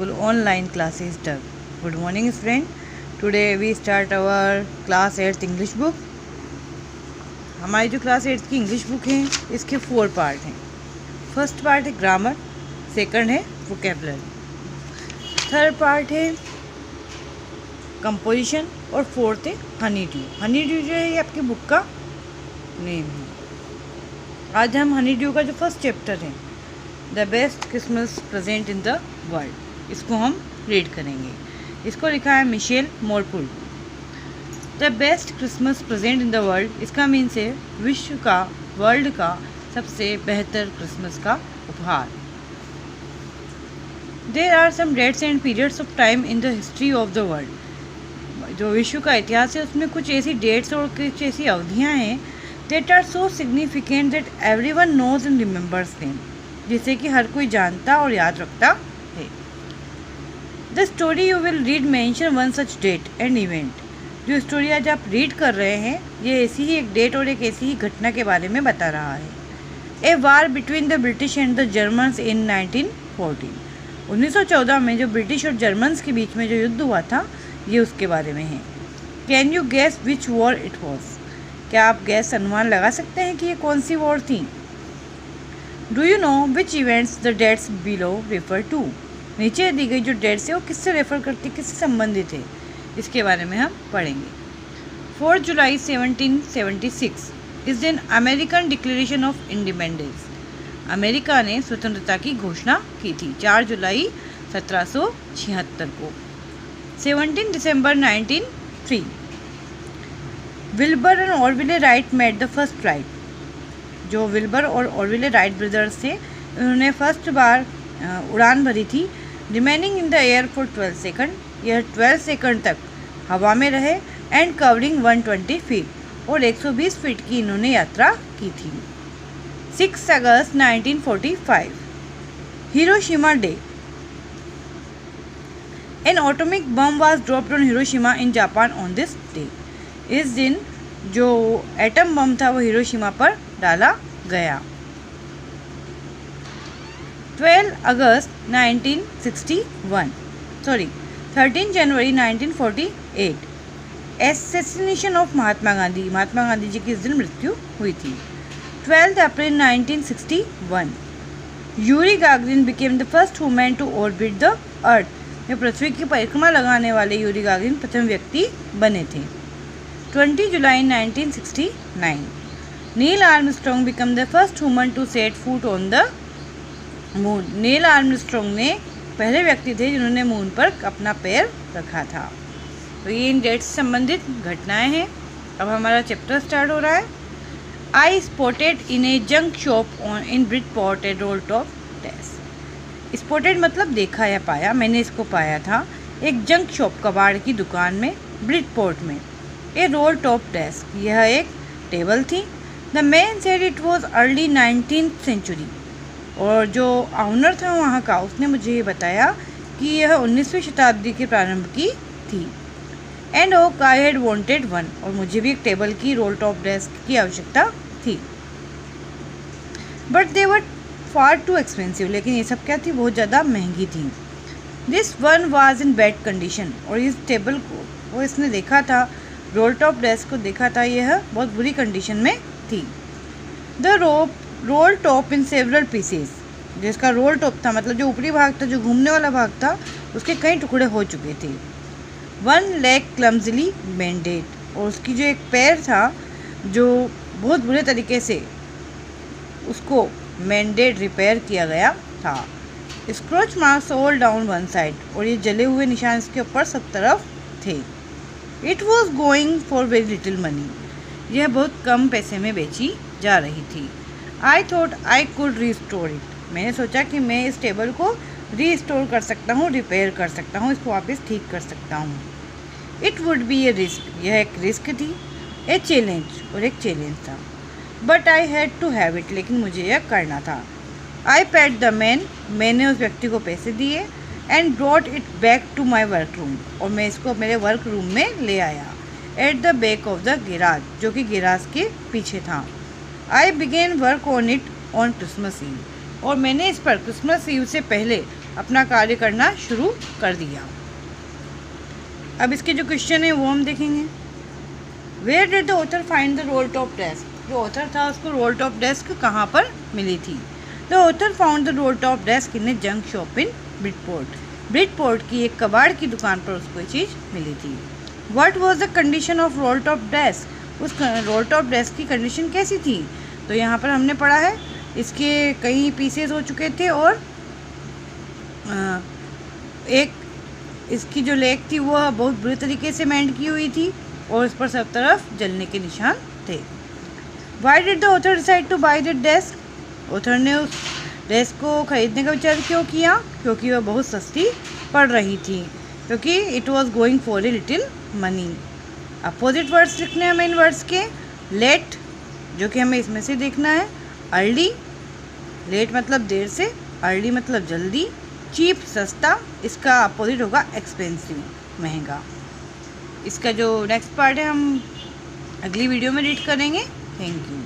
school online classes stuck. Good morning friend. Today we start our class 8th English book. हमारी जो class 8th की English book है इसके 4 part हैं. First part है grammar, second है वोकेबलरी, थर्ड पार्ट है कंपोजिशन और फोर्थ है हनी ड्यू. हनी ड्यू जो है ये आपकी बुक का नेम है. आज हम हनी ड्यू का जो फर्स्ट चैप्टर है the best Christmas present in the world, इसको हम रीड करेंगे. इसको लिखा है Michael Morpurgo. The best Christmas present in the world, इसका मीन्स है विश्व का, वर्ल्ड का सबसे बेहतर क्रिसमस का उपहार. There are some dates and periods of time in the history of the world. जो विश्व का इतिहास है उसमें कुछ ऐसी डेट्स और कुछ ऐसी अवधियाँ हैं that are so significant that everyone knows and remembers them, जिसे कि हर कोई जानता और याद रखता है. The story you will read mention one such date and event. जो स्टोरी आज आप रीड कर रहे हैं ये ऐसी ही एक डेट और एक ऐसी ही घटना के बारे में बता रहा है. A war between the British and the Germans in 1914. 1914 में जो ब्रिटिश और जर्मन्स के बीच में जो युद्ध हुआ था ये उसके बारे में है. Can you guess which war it was? क्या आप गैस अनुमान लगा सकते हैं कि ये कौन सी वॉर थी? Do you know which events the dates below refer to. नीचे दी गई जो डेट्स है वो किससे रेफर करती, किससे संबंधित है, इसके बारे में हम पढ़ेंगे. 4 जुलाई 1776 इस दिन American declaration of independence. America ने स्वतंत्रता की घोषणा की थी 4 जुलाई 1776 को. 17 दिसंबर 1903 Wilbur and Orville Wright made the first flight. जो विल्बर और ऑरविले राइट ब्रदर्स थे उन्होंने फर्स्ट बार उड़ान भरी थी. Remaining in the air for 12 second, यह 12 सेकंड तक हवा में रहे. एंड कवरिंग 120 फीट, और 120 फीट की इन्होंने यात्रा की थी. 6 अगस्त 1945 Hiroshima day. N atomic bomb was dropped on Hiroshima in Japan on this day. इस दिन जो एटम बम था वो हिरोशिमा पर डाला गया. 13 January 1948 assassination of Mahatma Gandhi. Mahatma Gandhi ji की इस दिन मृत्यु हुई थी. 12 April 1961 Yuri Gagarin became the first women to orbit the earth. ये पृथ्वी की परिक्रमा लगाने वाले यूरी गागरिन प्रथम व्यक्ति बने थे. 20 July 1969 Neil Armstrong become the first woman to set foot on the moon. Neil Armstrong ने पहले व्यक्ति थे जिन्होंने मून पर अपना पैर रखा था. तो ये इन डेट से संबंधित घटनाएं हैं. अब हमारा चैप्टर स्टार्ट हो रहा है. I spotted in a junk shop on in Bridport a roll top desk. Spotted मतलब देखा या पाया. मैंने इसको पाया था एक जंक शॉप, कबाड़ की दुकान में, ब्रिटपोर्ट में. ए रोल टॉप डेस्क, यह एक टेबल थी. The man said it was early 19th century. और जो ऑनर था वहाँ का उसने मुझे ये बताया कि यह 19वीं शताब्दी के प्रारंभ की थी. And oak I had wanted one, और मुझे भी एक टेबल की, रोल टॉप डेस्क की आवश्यकता थी. But they were far too expensive, लेकिन ये सब क्या थी, बहुत ज़्यादा महंगी थी. This one was in bad condition, और इस टेबल को वो इसने देखा था, रोल टॉप डेस्क को देखा था, यह बहुत बुरी कंडीशन में थी. The roll top in several pieces. जिसका रोल टॉप था मतलब जो ऊपरी भाग था, जो घूमने वाला भाग था, उसके कई टुकड़े हो चुके थे. 1 लेग क्लम्जली बेंडेड, और उसकी जो एक पैर था जो बहुत बुरे तरीके से उसको मेंडेड, रिपेयर किया गया था. Scratch marks all down one side, और ये जले हुए निशान इसके ऊपर सब तरफ थे. It was going for very little money, यह बहुत कम पैसे में बेची जा रही थी. I thought I could restore it, मैंने सोचा कि मैं इस टेबल को रीस्टोर कर सकता हूँ, रिपेयर कर सकता हूँ, इसको वापस ठीक कर सकता हूँ. It would be A risk, यह एक रिस्क थी. ए चैलेंज, और एक चैलेंज था. But I had to have it, लेकिन मुझे यह करना था. आई पेड द मैन, मैंने उस व्यक्ति को पैसे दिए. And brought it back to my work room, और मैं इसको मेरे वर्क रूम में ले आया. At the back of the garage, जो कि गिराज के पीछे था. I began work on it on Christmas Eve, और मैंने इस पर क्रिसमस ईव से पहले अपना कार्य करना शुरू कर दिया। अब इसके जो क्वेश्चन है वो हम देखेंगे। Where did the author find the roll top desk? जो ऑथर था उसको रोल टॉप डेस्क कहाँ पर मिली थी? The author found the roll top desk in a junk shop in Bridport. Bridport की एक कबाड़ की दुकान पर उसको ये चीज़ मिली थी। What was the condition of role top desk? उस रोल टॉप डेस्क की कंडीशन कैसी थी? तो यहाँ पर हमने पढ़ा है इसके कई पीसेस हो चुके थे और एक इसकी जो लेग थी वह बहुत बुरी तरीके से मेंड की हुई थी और उस पर सब तरफ जलने के निशान थे। Why did the author decide two by the desk? Author ने उस डेस्क को खरीदने का विचार क्यों किया? क्योंकि वह बहुत सस्ती पड़ रही थी, क्योंकि it was going for a little money. Opposite words लिखने हमें इन वर्ड्स के। लेट, जो कि हमें इसमें से देखना है। अर्ली, लेट मतलब देर से, अर्ली मतलब जल्दी। चीप सस्ता, इसका अपोजिट होगा एक्सपेंसिव महंगा। इसका जो नेक्स्ट पार्ट है हम अगली वीडियो में रीड करेंगे। Thank you.